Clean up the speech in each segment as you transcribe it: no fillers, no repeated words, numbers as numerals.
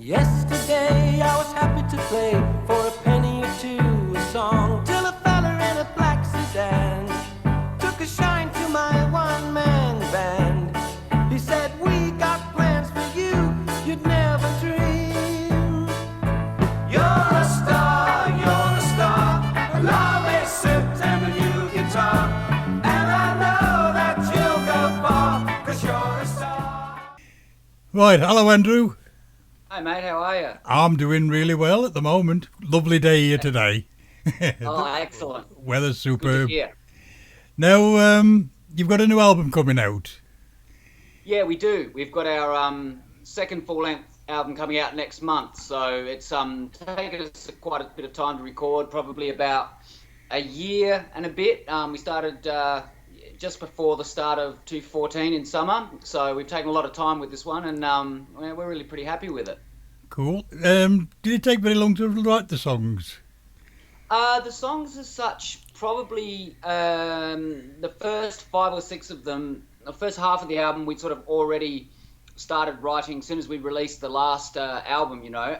Yesterday I was happy to play for a penny or two a song till a fella in a black sedan took a shine to my one-man band. He said, we got plans for you, you'd never dream. You're a star, I'll always sit and a new guitar, and I know that you'll go far, 'cause you're a star. Right, hello Andrew. Hi mate, how are you? I'm doing really well at the moment. Lovely day here today. Oh, excellent. Weather's Good to superb. hear. Now, you've got a new album coming out. Yeah, we do. We've got our second full-length album coming out next month, so it's taken us quite a bit of time to record, probably about a year and a bit. We started just before the start of 2014 in summer, so we've taken a lot of time with this one, and we're really pretty happy with it. Cool. Did it take very long to write the songs? The songs as such, probably the first 5 or 6 of them, the first half of the album, we'd sort of already started writing as soon as we released the last album, you know.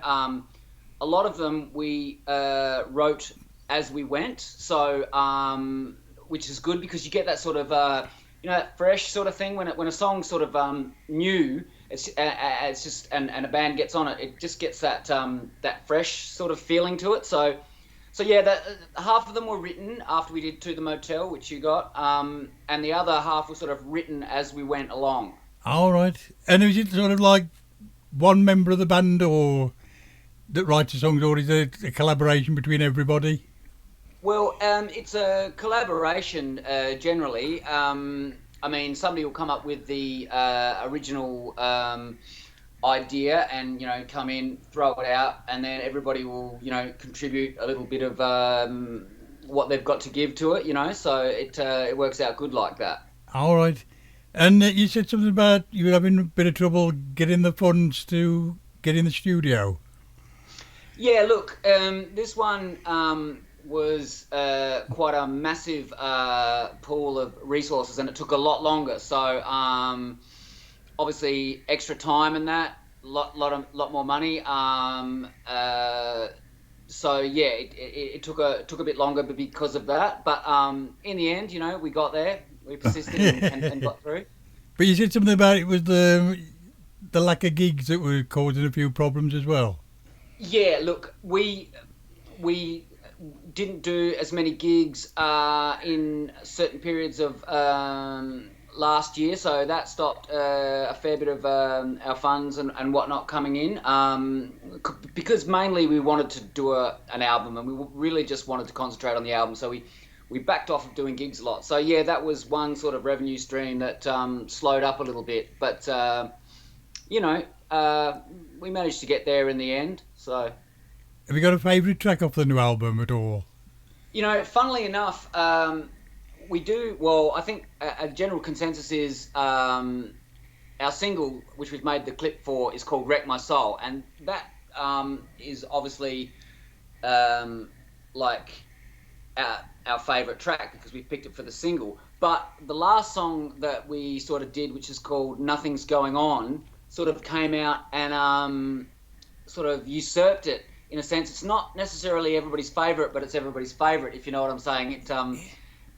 A lot of them we wrote as we went, so which is good because you get that sort of, that fresh sort of thing when a song's sort of new. It's just and a band gets on it, it just gets that fresh sort of feeling to it. So yeah, that half of them were written after we did To the Motel, which you got, and the other half was sort of written as we went along. All right. And is it sort of like one member of the band or that writes the songs, or is it a collaboration between everybody? Well, it's a collaboration generally. I mean, somebody will come up with the original idea and, come in, throw it out, and then everybody will, contribute a little bit of what they've got to give to it, so it works out good like that. All right. And you said something about you were having a bit of trouble getting the funds to get in the studio. Yeah, look, this one was quite a massive pool of resources, and it took a lot longer. So obviously, extra time and that, lot more money. So yeah, it took a bit longer, but because of that. But in the end, we got there. We persisted and got through. But you said something about it was the lack of gigs that were causing a few problems as well. Yeah, look, we didn't do as many gigs in certain periods of last year, so that stopped a fair bit of our funds and whatnot coming in, because mainly we wanted to do an album, and we really just wanted to concentrate on the album, so we backed off of doing gigs a lot. So yeah, that was one sort of revenue stream that slowed up a little bit, but we managed to get there in the end. So, have you got a favourite track off the new album at all? Funnily enough, we do. Well, I think a general consensus is our single, which we've made the clip for, is called "Wreck My Soul," and that is obviously like our favourite track because we picked it for the single. But the last song that we sort of did, which is called "Nothing's Going On," sort of came out and sort of usurped it. In a sense, it's not necessarily everybody's favourite, but it's everybody's favourite, if you know what I'm saying.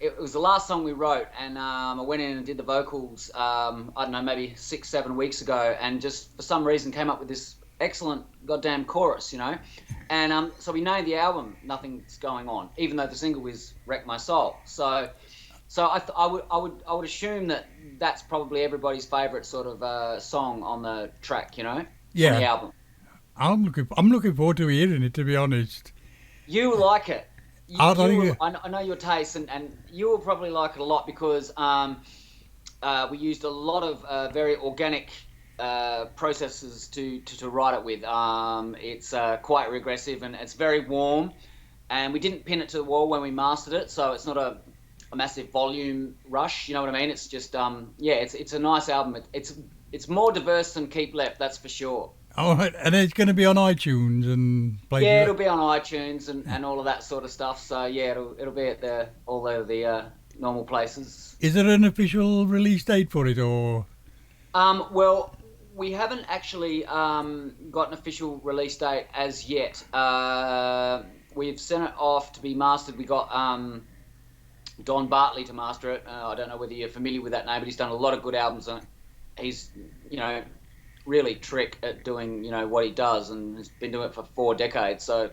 It was the last song we wrote, and I went in and did the vocals, I don't know, maybe 6-7 weeks ago, and just for some reason came up with this excellent goddamn chorus, And so we named the album Nothing's Going On, even though the single is Wreck My Soul. So I would assume that that's probably everybody's favourite sort of song on the track, Yeah. On the album. I'm looking forward to hearing it, to be honest. You like it. I know your taste, and you will probably like it a lot because we used a lot of very organic processes to write it with. It's quite regressive and it's very warm, and we didn't pin it to the wall when we mastered it, so it's not a massive volume rush. You know what I mean? It's just it's a nice album. It's more diverse than Keep Left, that's for sure. All right, and it's going to be on iTunes and places. Yeah, it'll be on iTunes and all of that sort of stuff. So yeah, it'll be at all the normal places. Is there an official release date for it, or? Well, we haven't actually got an official release date as yet. We've sent it off to be mastered. We got Don Bartley to master it. I don't know whether you're familiar with that name, but he's done a lot of good albums. And he's, really trick at doing, what he does, and has been doing it for 4 decades. So,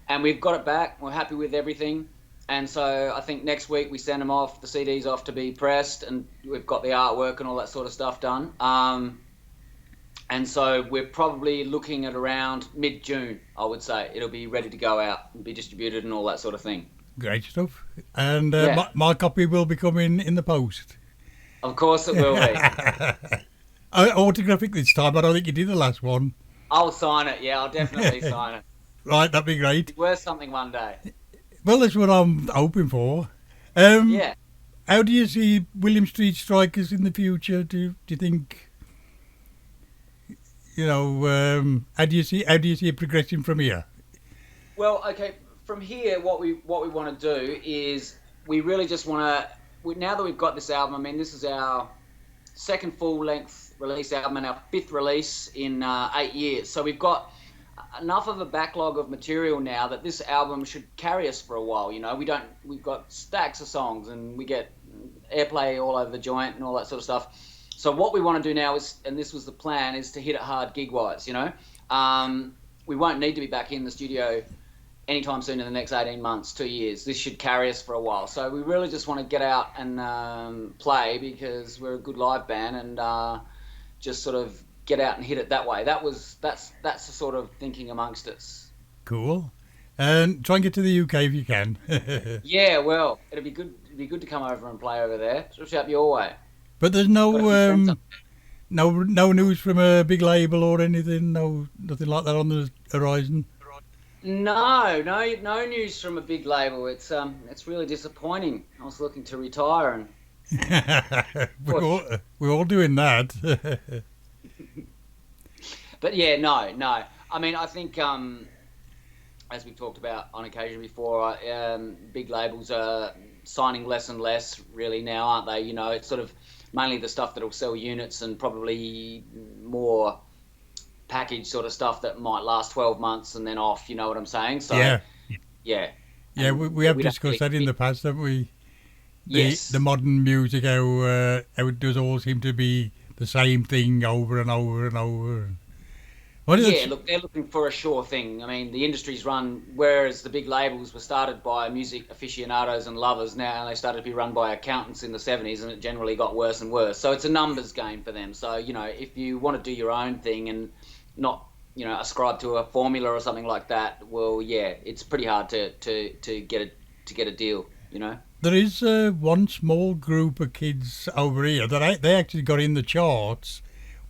and we've got it back. We're happy with everything. And so I think next week we send them off, the CDs off to be pressed, and we've got the artwork and all that sort of stuff done. And so we're probably looking at around mid-June, I would say. It'll be ready to go out and be distributed and all that sort of thing. Great stuff. And Yeah. my copy will be coming in the post. Of course it will be. Autographic this time. I don't think you did the last one. I'll sign it, yeah. I'll definitely sign it. Right, that'd be great. It's worth something one day. Well, that's what I'm hoping for. Yeah. How do you see William Street Strikers in the future? Do you think, how do you see it progressing from here? Well, okay, from here, what we want to do is we really just want to, now that we've got this album, I mean, this is our second full-length release album and our 5th release in 8 years. So we've got enough of a backlog of material now that this album should carry us for a while. We've got stacks of songs and we get airplay all over the joint and all that sort of stuff. So what we want to do now is, and this was the plan, is to hit it hard gig-wise. We won't need to be back in the studio anytime soon in the next 18 months, 2 years. This should carry us for a while. So we really just want to get out and play, because we're a good live band, and just sort of get out and hit it that way. That's the sort of thinking amongst us. Cool. And try and get to the UK if you can. Yeah, well, it'd be good to come over and play over there. Especially up your way. But there's no news from a big label or anything. Nothing like that on the horizon. No news from a big label. It's really disappointing. I was looking to retire, and we're all doing that. but yeah, no. I mean, I think as we've talked about on occasion before, big labels are signing less and less really now, aren't they? It's sort of mainly the stuff that'll sell units, and probably more package sort of stuff that might last 12 months and then off, you know what I'm saying? So yeah. We have discussed that in the past, haven't we? Yes. The modern music, how it does all seem to be the same thing over and over and over. Look, they're looking for a sure thing. I mean, the industry's run, whereas the big labels were started by music aficionados and lovers, now they started to be run by accountants in the 70s, and it generally got worse and worse. So it's a numbers game for them. So, if you want to do your own thing and not, ascribe to a formula or something like that, well, yeah, it's pretty hard to get a deal, There is one small group of kids over here that they actually got in the charts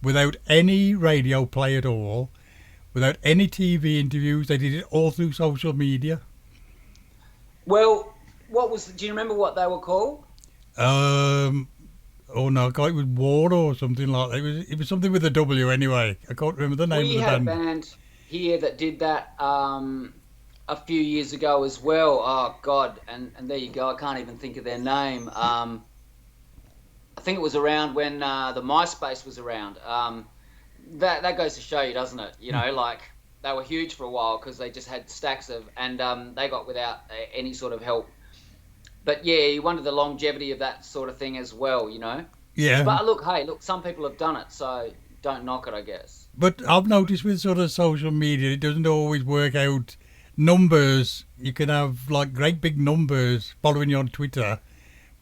without any radio play at all, without any TV interviews. They did it all through social media. Well, do you remember what they were called? Oh no, it was Ward or something like that. It was something with a W anyway. I can't remember the name of the band. We had a band here that did that a few years ago as well. Oh God, and there you go. I can't even think of their name. I think it was around when the MySpace was around. That goes to show you, doesn't it? Like they were huge for a while because they just had stacks of, and they got without any sort of help. But yeah, you wonder the longevity of that sort of thing as well, Yeah. But look, some people have done it, so don't knock it, I guess. But I've noticed with sort of social media, it doesn't always work out. Numbers, you can have like great big numbers following you on Twitter,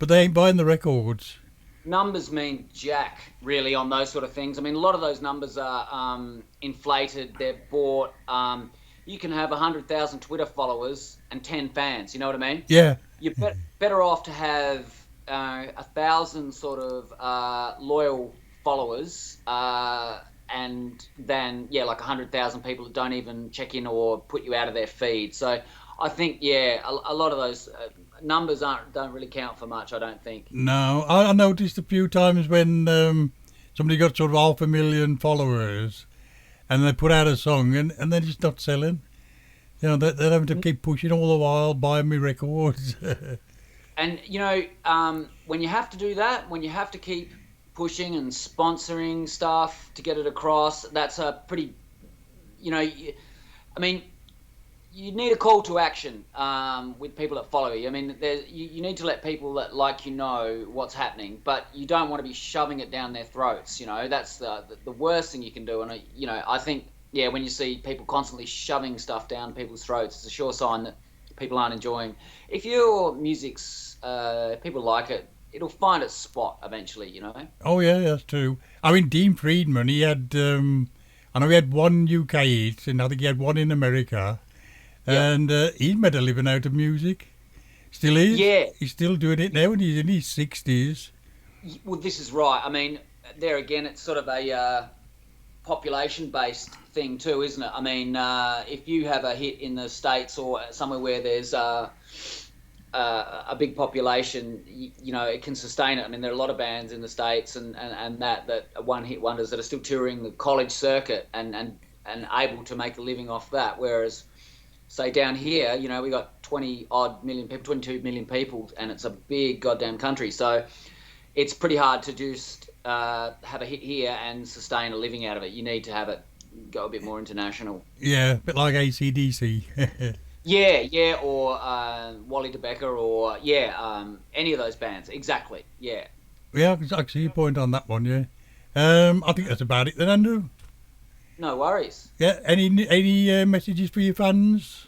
but they ain't buying the records. Numbers mean jack, really, on those sort of things. I mean, a lot of those numbers are inflated. They're bought. You can have 100,000 Twitter followers and 10 fans. You know what I mean? Yeah. You're better off to have 1,000 sort of loyal followers and than like 100,000 people that don't even check in or put you out of their feed. So I think a lot of those numbers don't really count for much, I don't think. No, I noticed a few times when somebody got sort of 500,000 followers and they put out a song and they're just not selling. They're having to keep pushing all the while, buying me records. And, when you have to do that, when you have to keep pushing and sponsoring stuff to get it across. That's a pretty, I mean, you need a call to action with people that follow you. I mean, you need to let people that like you know what's happening, but you don't want to be shoving it down their throats. That's the worst thing you can do. And I think when you see people constantly shoving stuff down people's throats, it's a sure sign that people aren't enjoying. If your music's if people like it, it'll find its spot eventually. Oh yeah, that's true. I mean, Dean Friedman, he had I know he had one UK hit, and I think he had one in America. And he's made a living out of music. Still is. Yeah. He's still doing it now, and he's in his 60s. Well, this is right. I mean, there again, it's sort of a population-based thing too, isn't it? I mean, if you have a hit in the States or somewhere where there's a big population, it can sustain it. I mean, there are a lot of bands in the States and that are one-hit wonders that are still touring the college circuit and able to make a living off that, whereas say down here, we got 20-odd million people, 22 million people, and it's a big goddamn country. So it's pretty hard to just have a hit here and sustain a living out of it. You need to have it go a bit more international. Yeah, a bit like AC/DC. Yeah, or Wally DeBecker, or any of those bands. Exactly. Yeah. Yeah, I see your point on that one. Yeah. I think that's about it then, Andrew. No worries. Yeah. Any messages for your fans?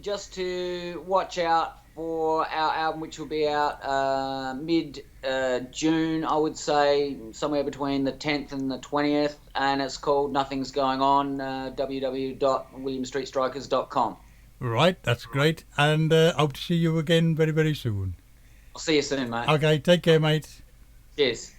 Just to watch out for our album, which will be out mid-June, I would say, somewhere between the 10th and the 20th, and it's called Nothing's Going On, www.williamstreetstrikers.com. Right, that's great, and hope to see you again very, very soon. I'll see you soon, mate. Okay, take care, mate. Cheers.